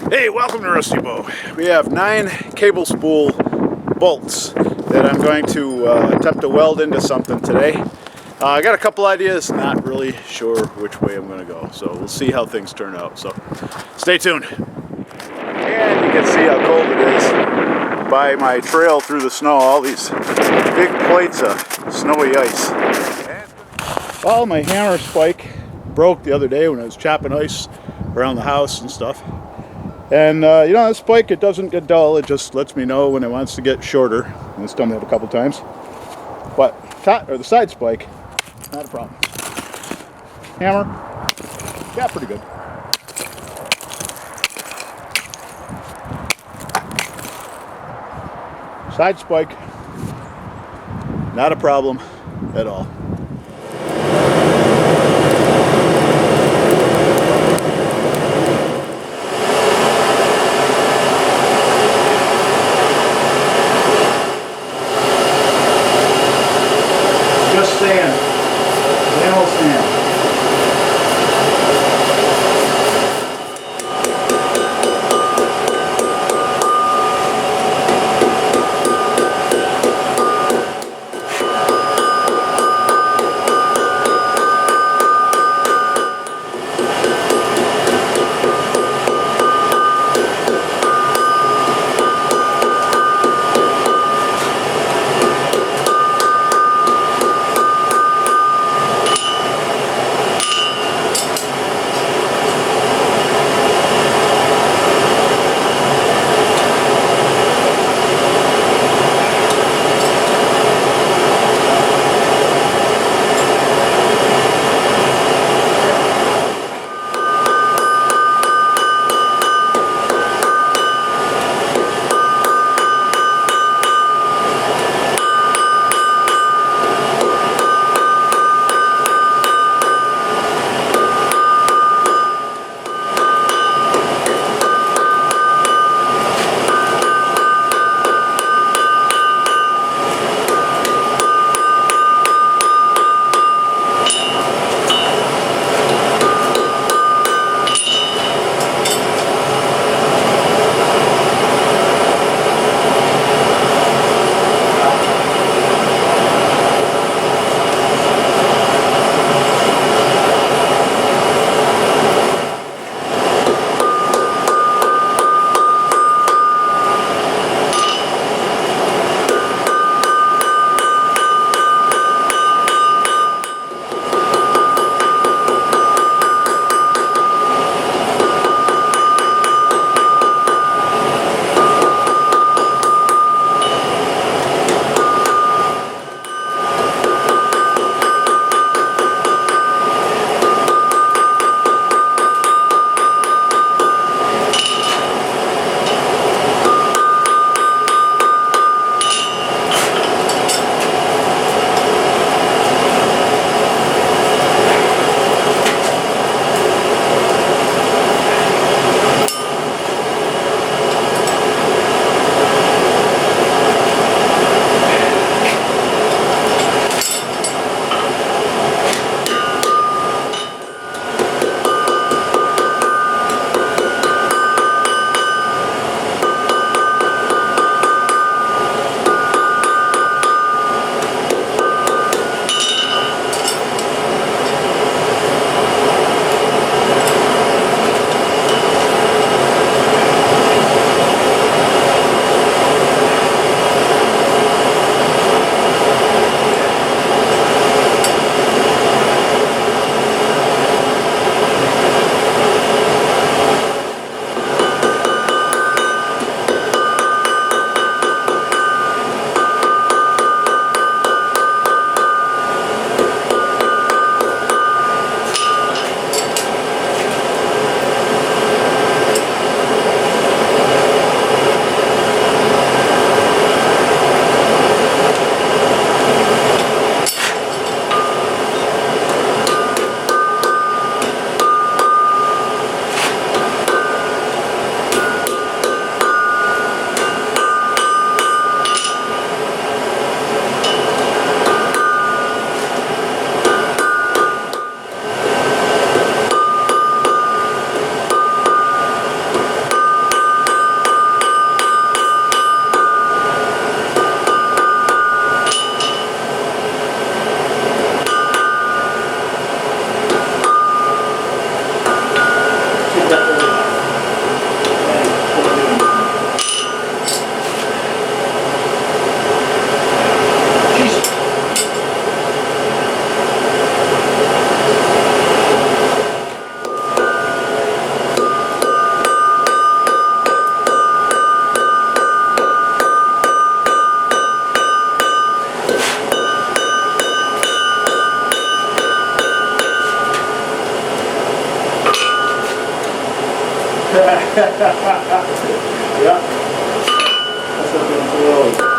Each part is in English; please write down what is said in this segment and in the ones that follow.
Hey, welcome to Rusty Bow. We have 9 cable spool bolts that I'm going to attempt to weld into something today. I got a couple ideas, not really sure which way I'm going to go, so we'll see how things turn out. So stay tuned. And you can see how cold it is by my trail through the snow, all these big plates of snowy ice. Well, my hammer spike broke the other day when I was chopping ice around the house and stuff. And you know, this spike, it doesn't get dull, it just lets me know when it wants to get shorter. And it's done that a couple times. But the side spike, not a problem. Hammer, yeah, pretty good. Side spike, not a problem at all. Just sand, plain old sand. Yeah. That's a good blow.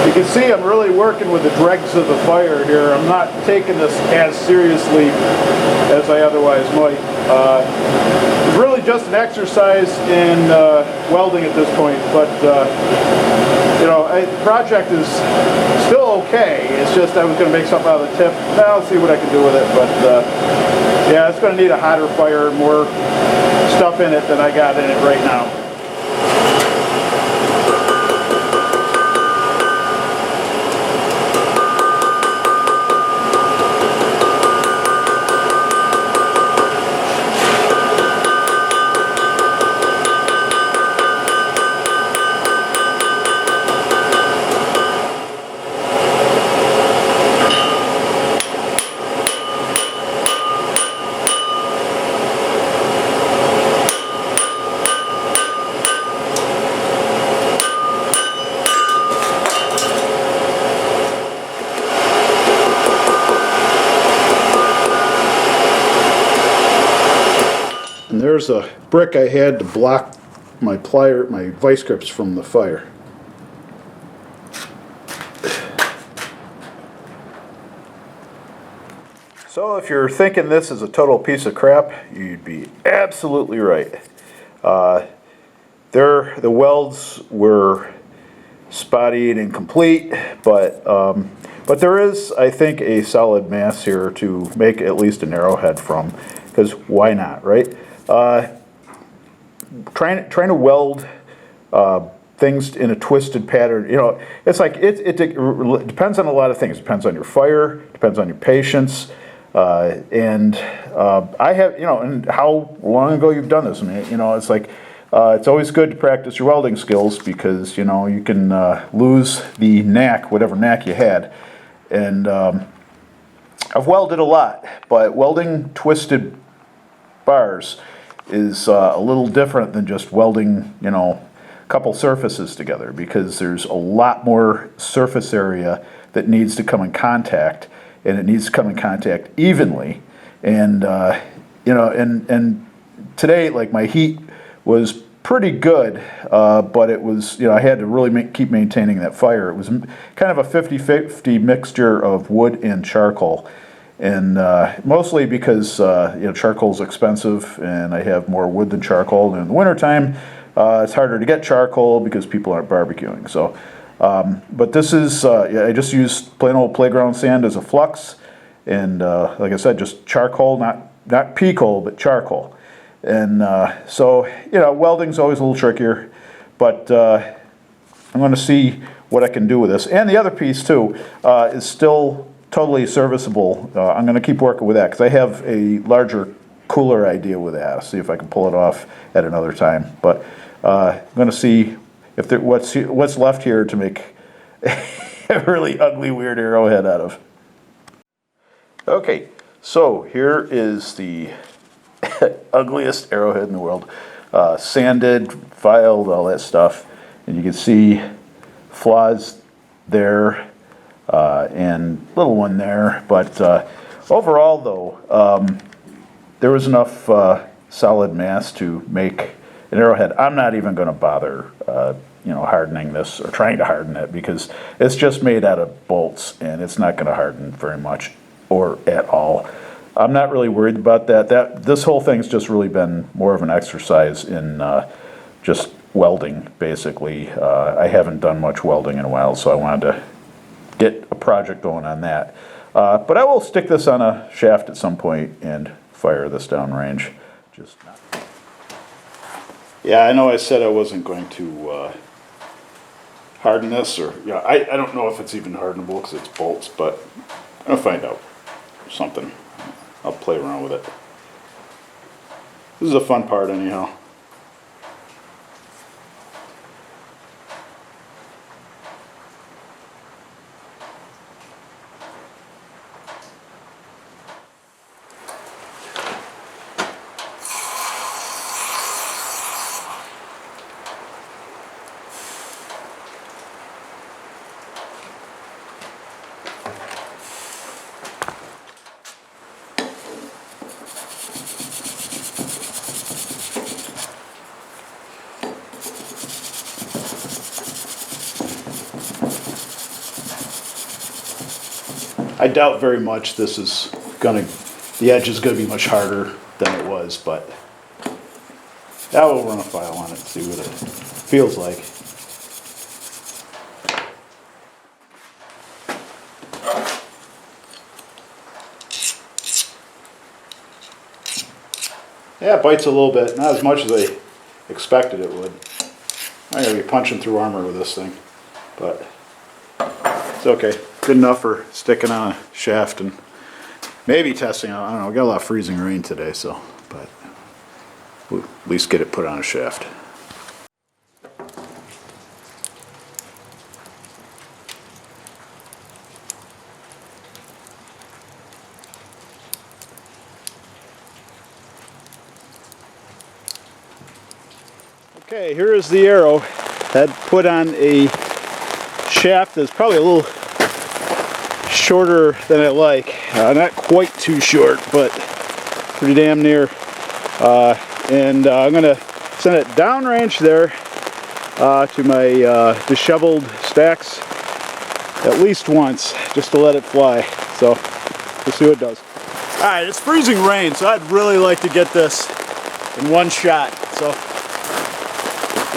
You can see I'm really working with the dregs of the fire here. I'm not taking this as seriously as I otherwise might. It's really just an exercise in welding at this point, but you know, the project is still okay. It's just I was going to make something out of the tip. I'll see what I can do with it, but yeah, it's going to need a hotter fire, more stuff in it than I got in it right now. And there's a brick I had to block my vice grips from the fire. So if you're thinking this is a total piece of crap, you'd be absolutely right. The welds were spotty and incomplete, but there is, I think, a solid mass here to make at least an arrowhead from, because why not, right? Trying to weld things in a twisted pattern, you know, it's like it depends on a lot of things. It depends on your fire, depends on your patience, and I have, you know, and how long ago you've done this. And you know, it's like It's always good to practice your welding skills because, you know, you can lose the knack, whatever knack you had. And I've welded a lot, but welding twisted bars is a little different than just welding, you know, a couple surfaces together, because there's a lot more surface area that needs to come in contact, and it needs to come in contact evenly. And you know, and today, like, my heat was pretty good, but it was, you know, I had to really keep maintaining that fire. It was kind of a 50-50 mixture of wood and charcoal, and mostly because you know, charcoal's expensive, and I have more wood than charcoal. And in the wintertime, it's harder to get charcoal because people aren't barbecuing. So, but this is, yeah, I just used plain old playground sand as a flux, and like I said, just charcoal, not pea coal, but charcoal. And so, you know, welding's always a little trickier, but I'm going to see what I can do with this. And the other piece too is still totally serviceable. I'm going to keep working with that because I have a larger, cooler idea with that. I'll see if I can pull it off at another time. But I'm going to see if there, what's left here to make a really ugly, weird arrowhead out of. Okay, so here is the ugliest arrowhead in the world. Sanded, filed, all that stuff. And you can see flaws there and little one there. But overall, though, there was enough solid mass to make an arrowhead. I'm not even going to bother you know, hardening this or trying to harden it, because it's just made out of bolts and it's not going to harden very much or at all. I'm not really worried about that. This whole thing's just really been more of an exercise in just welding, basically. I haven't done much welding in a while, so I wanted to get a project going on that. But I will stick this on a shaft at some point and fire this downrange. Just not. Yeah, I know I said I wasn't going to harden this, or yeah, I don't know if it's even hardenable because it's bolts, but I'm gonna find out something. I'll play around with it. This is a fun part anyhow. I doubt very much this is gonna, the edge is gonna be much harder than it was, but I will run a file on it and see what it feels like. Yeah, it bites a little bit, not as much as I expected it would. I'm gonna be punching through armor with this thing, but it's okay. Good enough for sticking on a shaft and maybe testing out. I don't know, we got a lot of freezing rain today, so, but we'll at least get it put on a shaft. Okay, here is the arrow that put on a shaft that's probably a little shorter than I like. Not quite too short, but pretty damn near. And I'm going to send it downrange there to my disheveled stacks at least once, just to let it fly. So we'll see what it does. Alright, it's freezing rain, so I'd really like to get this in one shot. So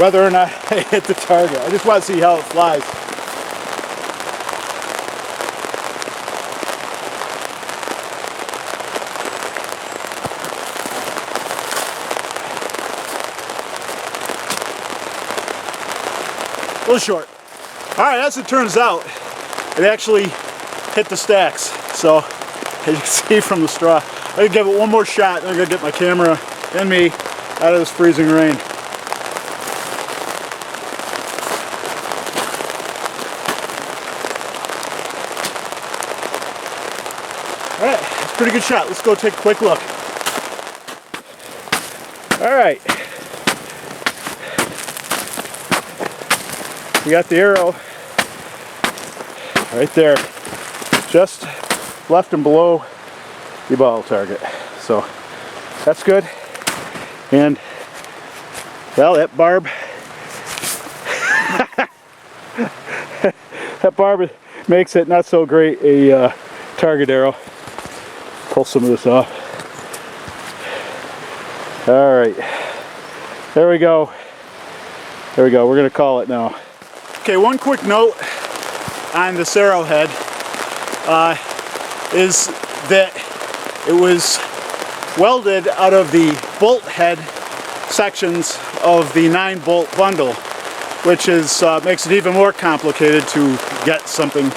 whether or not I hit the target, I just want to see how it flies. A little short. Alright, as it turns out, it actually hit the stacks. So, as you can see from the straw, I'm going to give it one more shot, and I'm going to get my camera and me out of this freezing rain. pretty good shot. Let's go take a quick look. All right. We got the arrow right there, just left and below the bottle target. So that's good. And well, that barb that barb makes it not so great a target arrow. Pull some of this off. All right, there we go. There we go. We're gonna call it now. Okay, one quick note on this arrowhead is that it was welded out of the bolt head sections of the 9-bolt bundle, which is makes it even more complicated to get something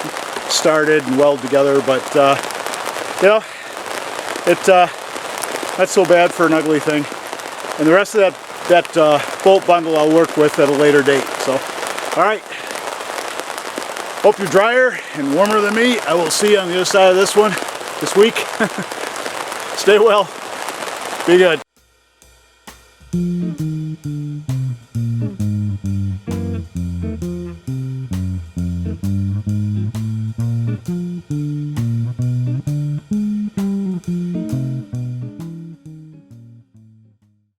started and weld together. But you know, it not so bad for an ugly thing. And the rest of that bolt bundle I'll work with at a later date. So, all right. Hope you're drier and warmer than me. I will see you on the other side of this one this week. Stay well. Be good.